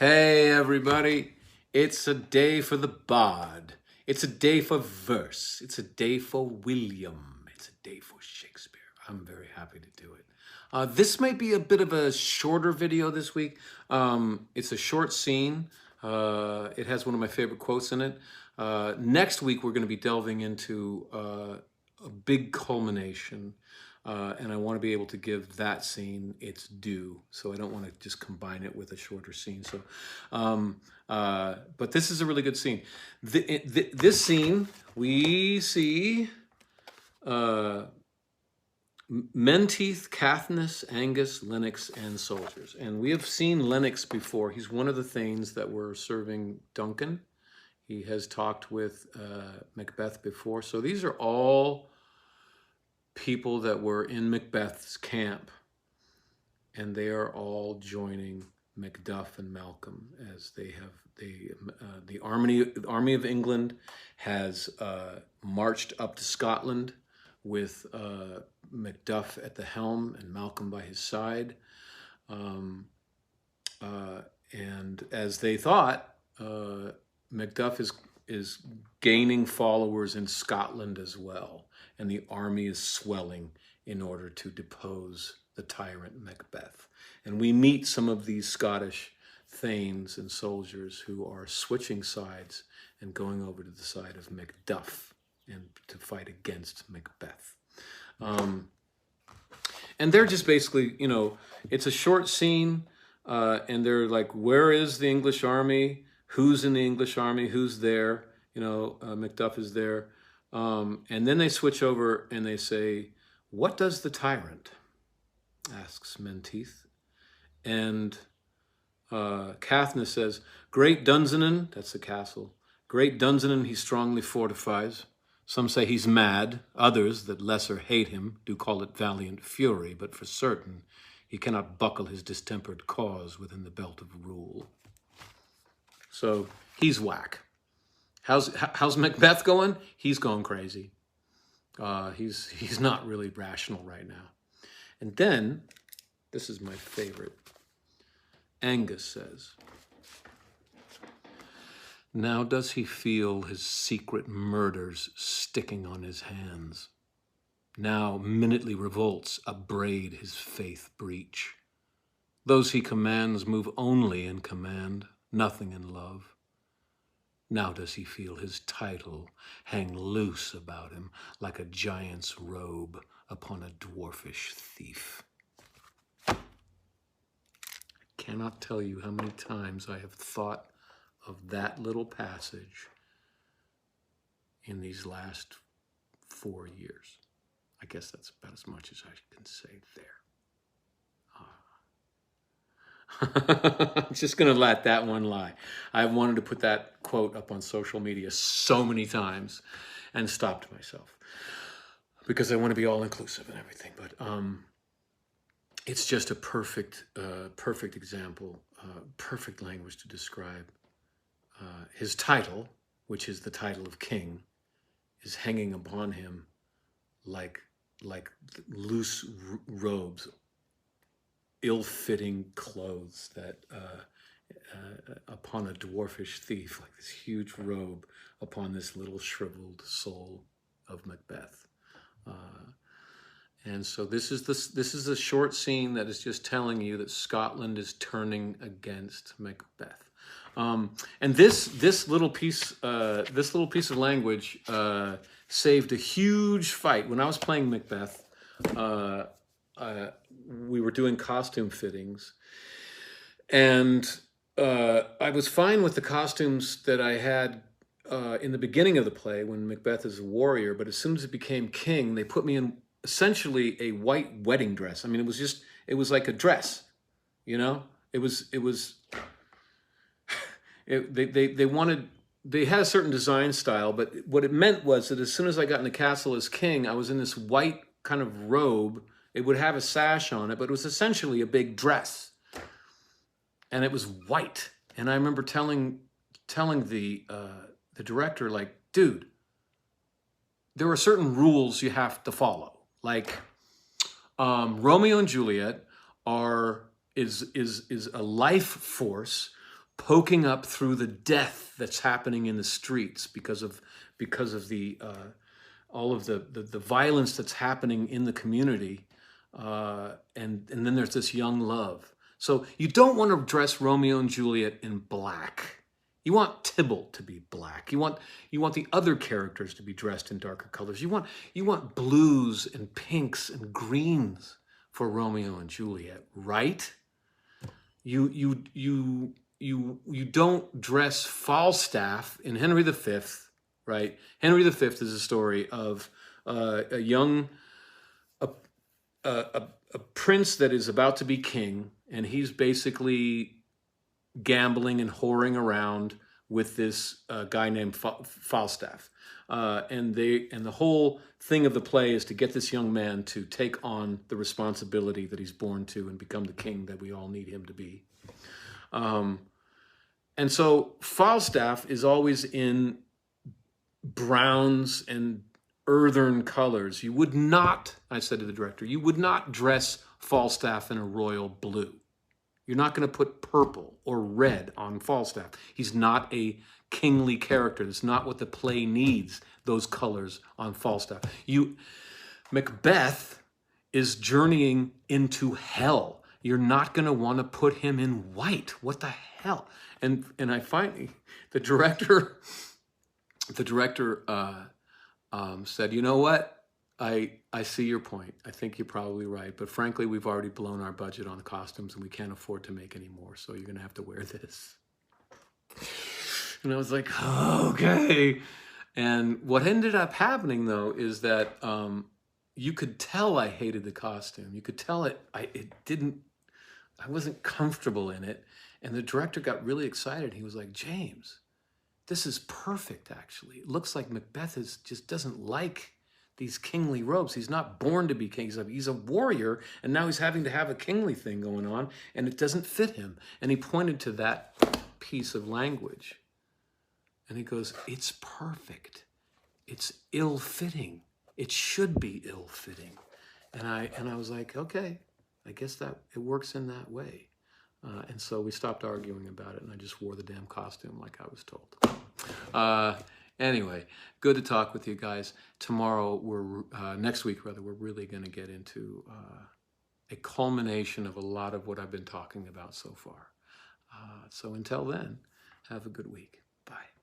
Hey everybody, it's a day for the bard. It's a day for verse. It's a day for William. It's a day for Shakespeare. I'm very happy to do it. This might be a bit of a shorter video this week. It's a short scene. It has one of my favorite quotes in it. Next week we're going to be delving into a big culmination. And I want to be able to give that scene its due, so I don't want to just combine it with a shorter scene. So, but this is a really good scene. This scene, we see Menteith, Caithness, Angus, Lennox, and soldiers. And we have seen Lennox before. He's one of the thanes that were serving Duncan. He has talked with Macbeth before. So these are all people that were in Macbeth's camp, and they are all joining Macduff and Malcolm as the army of England has marched up to Scotland with Macduff at the helm and Malcolm by his side, and as they thought, Macduff is gaining followers in Scotland as well, and the army is swelling in order to depose the tyrant Macbeth. And we meet some of these Scottish thanes and soldiers who are switching sides and going over to the side of Macduff and to fight against Macbeth. And they're just basically, you know, it's a short scene, and they're like, where is the English army? Who's in the English army? Who's there? You know, Macduff is there. And then they switch over and they say, what does the tyrant? Asks Menteith. And Caithness says, great Dunsinane, that's the castle, great Dunsinane he strongly fortifies. Some say he's mad. Others, that lesser hate him, do call it valiant fury, but for certain he cannot buckle his distempered cause within the belt of rule. So he's whack. How's Macbeth going? He's going crazy. He's not really rational right now. And then, this is my favorite. Angus says, now does he feel his secret murders sticking on his hands? Now minutely revolts upbraid his faith breach. Those he commands move only in command, nothing in love. Now does he feel his title hang loose about him like a giant's robe upon a dwarfish thief. I cannot tell you how many times I have thought of that little passage in these last 4 years. I guess that's about as much as I can say there. I'm just going to let that one lie. I wanted to put that quote up on social media so many times and stopped myself because I want to be all inclusive and everything. But it's just a perfect example, perfect language to describe. His title, which is the title of king, is hanging upon him like loose robes, ill-fitting clothes that upon a dwarfish thief, like this huge robe upon this little shriveled soul of Macbeth. And so this is a short scene that is just telling you that Scotland is turning against Macbeth. And this little piece of language saved a huge fight. When I was playing Macbeth, we were doing costume fittings, and I was fine with the costumes that I had in the beginning of the play when Macbeth is a warrior, but as soon as it became king, they put me in essentially a white wedding dress. I mean, it was like a dress, you know? They had a certain design style, but what it meant was that as soon as I got in the castle as king, I was in this white kind of robe. It would have a sash on it, but it was essentially a big dress. And it was white. And I remember telling the director, like, dude, there are certain rules you have to follow. Like, Romeo and Juliet is a life force poking up through the death that's happening in the streets because of the all of the violence that's happening in the community, and then there's this young love. So you don't want to dress Romeo and Juliet in black. You want Tybalt to be black. You want the other characters to be dressed in darker colors. You want blues and pinks and greens for Romeo and Juliet, right? You don't dress Falstaff in Henry V, right? Henry V is a story of a young a prince that is about to be king, and he's basically gambling and whoring around with this guy named Falstaff, and the whole thing of the play is to get this young man to take on the responsibility that he's born to and become the king that we all need him to be. And so Falstaff is always in browns and earthen colors. You would not, I said to the director, you would not dress Falstaff in a royal blue. You're not going to put purple or red on Falstaff. He's not a kingly character. That's not what the play needs, those colors on Falstaff. Macbeth is journeying into hell. You're not going to want to put him in white. What the hell? And I finally, the director said, you know what? I see your point. I think you're probably right. But frankly, we've already blown our budget on costumes and we can't afford to make any more. So you're going to have to wear this. And I was like, okay. And what ended up happening, though, is that you could tell I hated the costume. You could tell I wasn't comfortable in it. And the director got really excited. He was like, James, this is perfect, actually. It looks like Macbeth just doesn't like these kingly robes. He's not born to be king. He's a warrior, and now he's having to have a kingly thing going on, and it doesn't fit him. And he pointed to that piece of language. And he goes, it's perfect. It's ill-fitting. It should be ill-fitting. And I was like, okay, I guess that it works in that way. And so we stopped arguing about it, and I just wore the damn costume like I was told. Anyway, good to talk with you guys. Tomorrow, next week, we're really going to get into a culmination of a lot of what I've been talking about so far. So until then, have a good week. Bye.